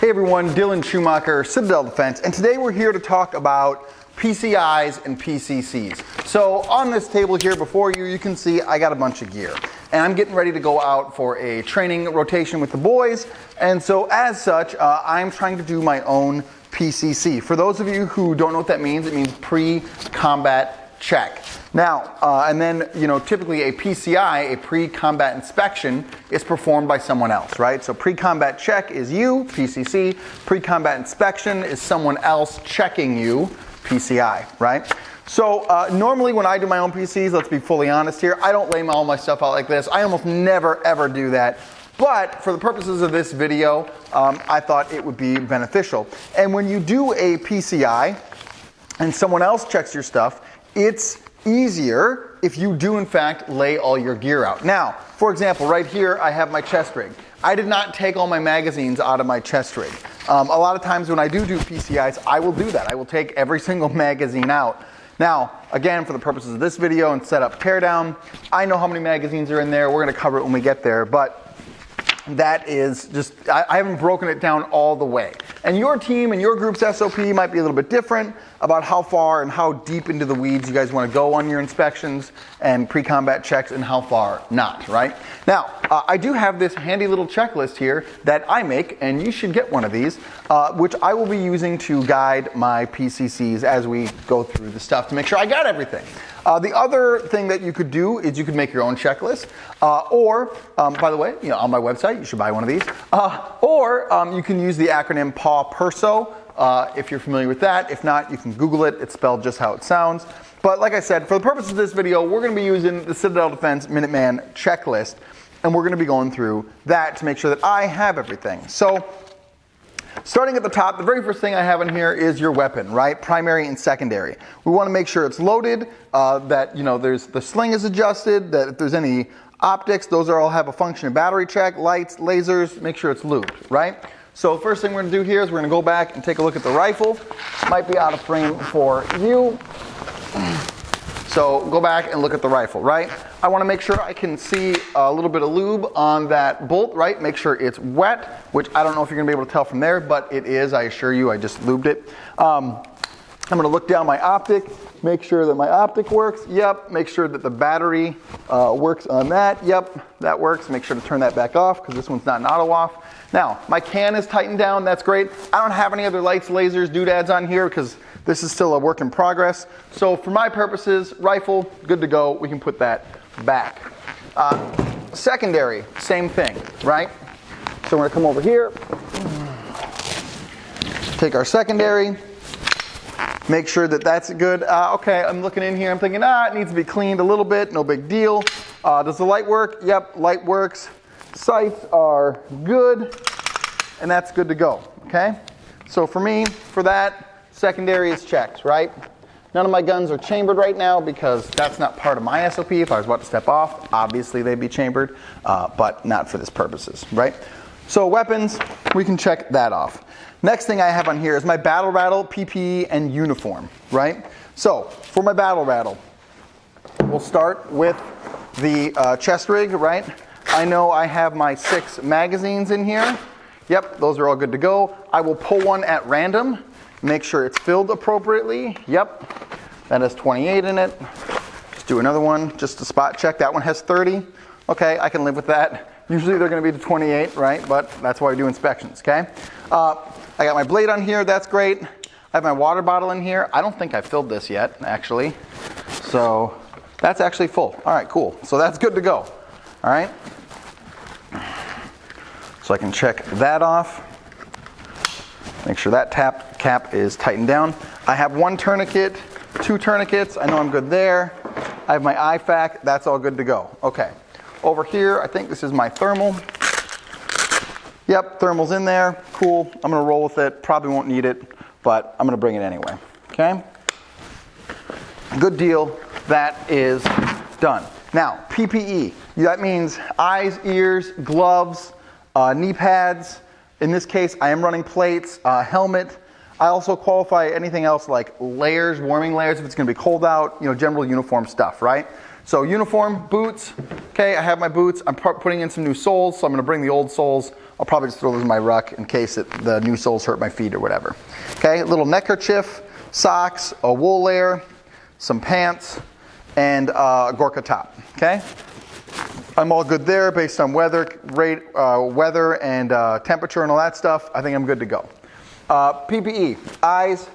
Hey everyone, Dylan Schumacher, Citadel Defense, and today we're here to talk about PCIs and PCCs. So on this table here before you, you can see I got a bunch of gear. And I'm getting ready to go out for a training rotation with the boys, and so as such, I'm trying to do my own PCC. For those of you who don't know what that means, it means pre-combat check. Now, and then, typically a PCI, a pre-combat inspection, is performed by someone else, right? So pre-combat check is you, PCC. Pre-combat inspection is someone else checking you, PCI, right? So normally when I do my own PCs, let's be fully honest here, I don't lay all my stuff out like this. I almost never ever do that. But for the purposes of this video, I thought it would be beneficial. And when you do a PCI and someone else checks your stuff, it's easier if you do in fact lay all your gear out. Now, for example, right here I have my chest rig. I did not take all my magazines out of my chest rig. A lot of times when I do PCIs, I will do that. I will take every single magazine out. Now, again, for the purposes of this video and setup teardown, I know how many magazines are in there. We're going to cover it when we get there, but that is just, I haven't broken it down all the way. And your team and your group's SOP might be a little bit different about how far and how deep into the weeds you guys want to go on your inspections and pre-combat checks and how far not, right? Now, I do have this handy little checklist here that I make, and you should get one of these, which I will be using to guide my PCCs as we go through the stuff to make sure I got everything. The other thing that you could do is you could make your own checklist, or, by the way, on my website, you should buy one of these, or you can use the acronym PAW-PERSO, if you're familiar with that. If not, you can Google it. It's spelled just how it sounds. But like I said, for the purpose of this video, we're going to be using the Citadel Defense Minuteman checklist, and we're going to be going through that to make sure that I have everything. So, starting at the top, the very first thing I have in here is your weapon, right? Primary and secondary. We want to make sure it's loaded, that there's the sling is adjusted, that if there's any optics, those all have a function of battery check, lights, lasers, make sure it's lubed, right? So first thing we're going to do here is we're going to go back and take a look at the rifle. Might be out of frame for you. So go back and look at the rifle, right? I want to make sure I can see a little bit of lube on that bolt, right? Make sure it's wet, which I don't know if you're going to be able to tell from there, but it is, I assure you, I just lubed it. I'm going to look down my optic, make sure that my optic works. Yep. Make sure that the battery works on that. Yep, that works. Make sure to turn that back off because this one's not an auto off. Now, my can is tightened down. That's great. I don't have any other lights, lasers, doodads on here because this is still a work in progress. So for my purposes, rifle, good to go. We can put that back. Secondary, same thing, right? So we're going to come over here, take our secondary, make sure that that's good. Okay, I'm looking in here. I'm thinking, it needs to be cleaned a little bit. No big deal. Does the light work? Yep, light works. Sights are good, and that's good to go, okay? So for me, for that, secondary is checked, right? None of my guns are chambered right now because that's not part of my SOP. If I was about to step off, obviously they'd be chambered, but not for this purposes, right? So weapons, we can check that off. Next thing I have on here is my battle rattle, PPE, and uniform, right? So for my battle rattle, we'll start with the chest rig, right? I know I have my 6 magazines in here. Yep, those are all good to go. I will pull one at random, make sure it's filled appropriately. Yep, that has 28 in it. Just do another one just to spot check. That one has 30. Okay, I can live with that. Usually they're going to be to 28, right? But that's why we do inspections, okay? I got my blade on here. That's great. I have my water bottle in here. I don't think I filled this yet, actually. So that's actually full. All right, cool. So that's good to go. All right. So I can check that off. Make sure that cap is tightened down. I have 1 tourniquet, 2 tourniquets. I know I'm good there. I have my IFAK. That's all good to go. Okay. Over here, I think this is my thermal. Yep, thermal's in there. Cool. I'm going to roll with it. Probably won't need it, but I'm going to bring it anyway. Okay? Good deal. That is done. Now, PPE. That means eyes, ears, gloves, knee pads. In this case, I am running plates, helmet. I also qualify anything else like layers, warming layers if it's going to be cold out, general uniform stuff, right? So uniform, boots. Okay, I have my boots. I'm putting in some new soles, so I'm gonna bring the old soles. I'll probably just throw those in my ruck in case the new soles hurt my feet or whatever. Okay, a little neckerchief, socks, a wool layer, some pants, and a Gorka top. Okay, I'm all good there based on weather and temperature and all that stuff. I think I'm good to go. PPE, eyes.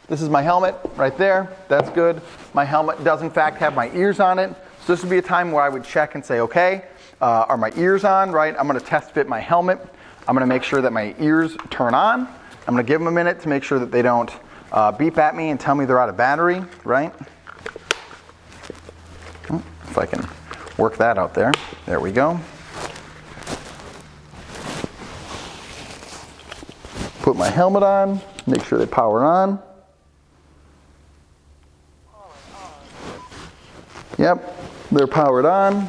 This is my helmet right there. That's good. My helmet does in fact have my ears on it. So this would be a time where I would check and say, okay, are my ears on, right? I'm gonna test fit my helmet. I'm gonna make sure that my ears turn on. I'm gonna give them a minute to make sure that they don't beep at me and tell me they're out of battery, right? If I can work that out there. There we go. Put my helmet on, make sure they power on. Yep, they're powered on.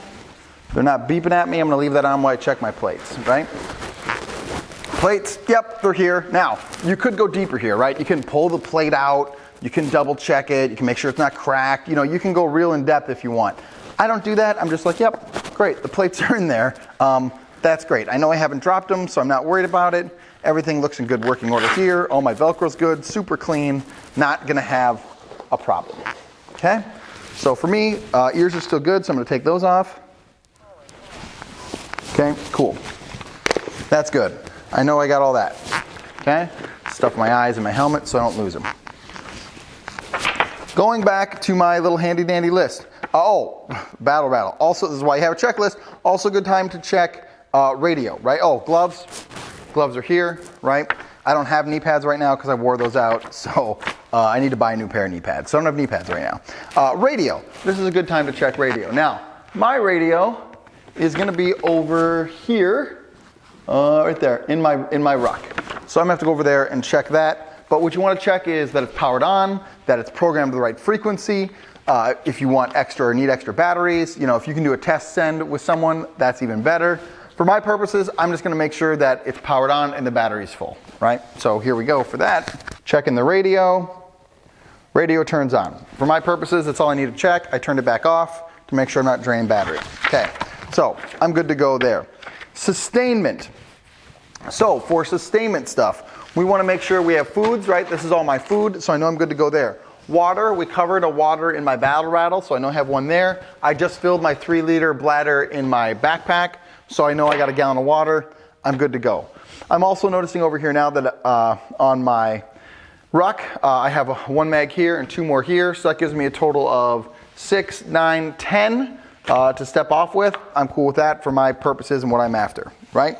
They're not beeping at me. I'm gonna leave that on while I check my plates, right? Plates, yep, they're here. Now, you could go deeper here, right? You can pull the plate out, you can double check it, you can make sure it's not cracked. You know, you can go real in depth if you want. I don't do that. I'm just like, yep, great, the plates are in there. That's great. I know I haven't dropped them, so I'm not worried about it. Everything looks in good working order here. All my Velcro's good, super clean, not gonna have a problem, okay? So for me, ears are still good, so I'm gonna take those off. Okay, cool. That's good. I know I got all that, okay? Stuff my eyes in my helmet so I don't lose them. Going back to my little handy dandy list. Oh, battle rattle. Also, this is why you have a checklist. Also good time to check radio, right? Oh, gloves. Gloves are here, right? I don't have knee pads right now because I wore those out, so I need to buy a new pair of knee pads. So I don't have knee pads right now. Radio. This is a good time to check radio. Now, my radio is going to be over here, right there, in my ruck. So I'm going to have to go over there and check that. But what you want to check is that it's powered on, that it's programmed to the right frequency. If you want extra or need extra batteries, you know, if you can do a test send with someone, that's even better. For my purposes, I'm just going to make sure that it's powered on and the battery's full, right? So here we go for that. Checking the radio. Radio turns on. For my purposes, that's all I need to check. I turned it back off to make sure I'm not draining battery. Okay, so I'm good to go there. Sustainment. So for sustainment stuff, we want to make sure we have foods, right? This is all my food, so I know I'm good to go there. Water, we covered a water in my battle rattle, so I know I have one there. I just filled my 3-liter bladder in my backpack, so I know I got a gallon of water. I'm good to go. I'm also noticing over here now that on my ruck, I have 1 mag here and 2 more here, so that gives me a total of 6, 9, 10 to step off with. I'm cool with that for my purposes and what I'm after, right?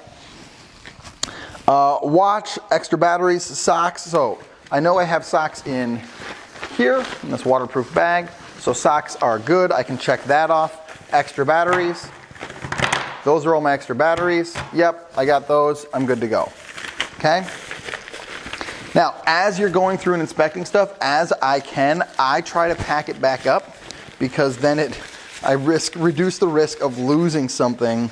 Watch, extra batteries, socks. So I know I have socks in here in this waterproof bag, so socks are good. I can check that off. Extra batteries. Those are all my extra batteries. Yep, I got those. I'm good to go. Okay? Now, as you're going through and inspecting stuff, as I can, I try to pack it back up because then I reduce the risk of losing something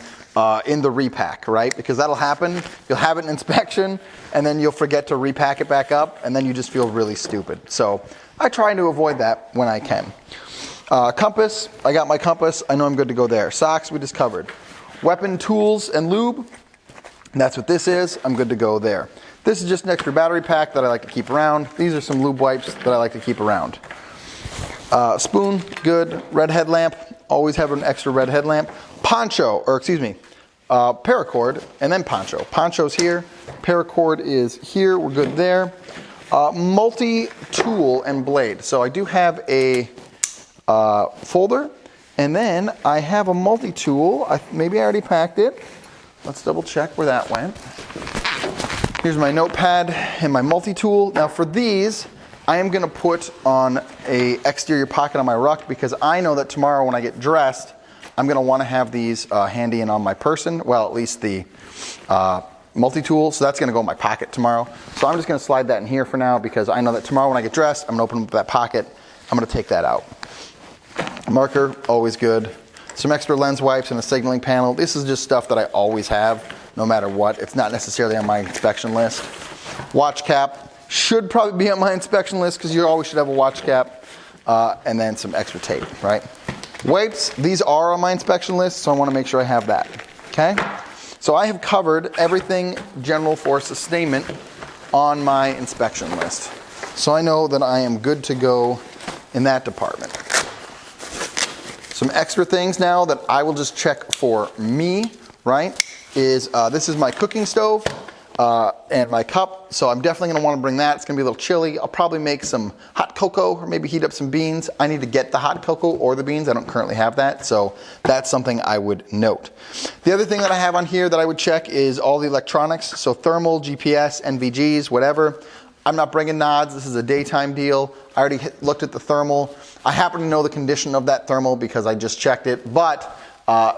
in the repack, right? Because that'll happen. You'll have an inspection and then you'll forget to repack it back up and then you just feel really stupid. So I try to avoid that when I can. Compass, I got my compass. I know I'm good to go there. Socks, we just covered. Weapon, tools, and lube. That's what this is. I'm good to go there. This is just an extra battery pack that I like to keep around. These are some lube wipes that I like to keep around. Spoon, good. Red headlamp, always have an extra red headlamp. Poncho, or excuse me, paracord, and then poncho. Poncho's here, paracord is here, we're good there. Multi-tool and blade. So I do have a folder, and then I have a multi-tool. Maybe I already packed it. Let's double check where that went. Here's my notepad and my multi-tool. Now for these, I am gonna put on a exterior pocket on my ruck because I know that tomorrow when I get dressed, I'm gonna wanna have these handy and on my person. Well, at least the multi-tool, so that's gonna go in my pocket tomorrow. So I'm just gonna slide that in here for now because I know that tomorrow when I get dressed, I'm gonna open up that pocket, I'm gonna take that out. Marker, always good. Some extra lens wipes and a signaling panel. This is just stuff that I always have, no matter what. It's not necessarily on my inspection list. Watch cap, should probably be on my inspection list because you always should have a watch cap. And then some extra tape, right? Wipes, these are on my inspection list, so I want to make sure I have that. Okay? So I have covered everything general for sustainment on my inspection list. So I know that I am good to go in that department. Some extra things now that I will just check for me, right, is this is my cooking stove and my cup. So I'm definitely going to want to bring that. It's going to be a little chilly. I'll probably make some hot cocoa or maybe heat up some beans. I need to get the hot cocoa or the beans. I don't currently have that. So that's something I would note. The other thing that I have on here that I would check is all the electronics. So thermal, GPS, NVGs, whatever. I'm not bringing nods. This is a daytime deal. I already looked at the thermal. I happen to know the condition of that thermal because I just checked it. But,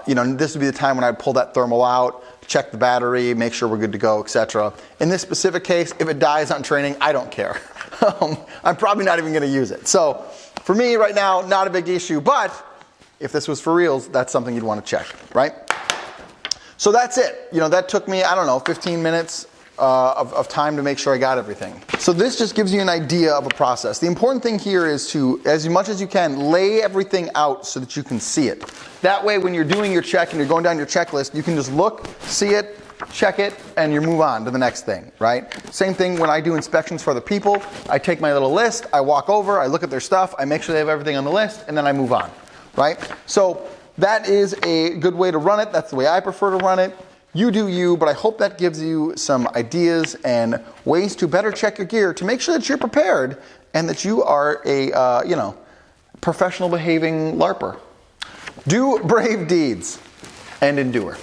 you know, this would be the time when I'd pull that thermal out, check the battery, make sure we're good to go, etc. In this specific case, if it dies on training, I don't care. I'm probably not even going to use it. So for me right now, not a big issue. But if this was for reals, that's something you'd want to check, right? So that's it. You know, that took me, I don't know, 15 minutes. Of time to make sure I got everything. So this just gives you an idea of a process. The important thing here is to, as much as you can, lay everything out so that you can see it. That way when you're doing your check and you're going down your checklist, you can just look, see it, check it, and you move on to the next thing, right? Same thing when I do inspections for other people. I take my little list, I walk over, I look at their stuff, I make sure they have everything on the list, and then I move on, right? So that is a good way to run it. That's the way I prefer to run it. You do you, but I hope that gives you some ideas and ways to better check your gear to make sure that you're prepared and that you are a, you know, professional behaving LARPer. Do brave deeds and endure.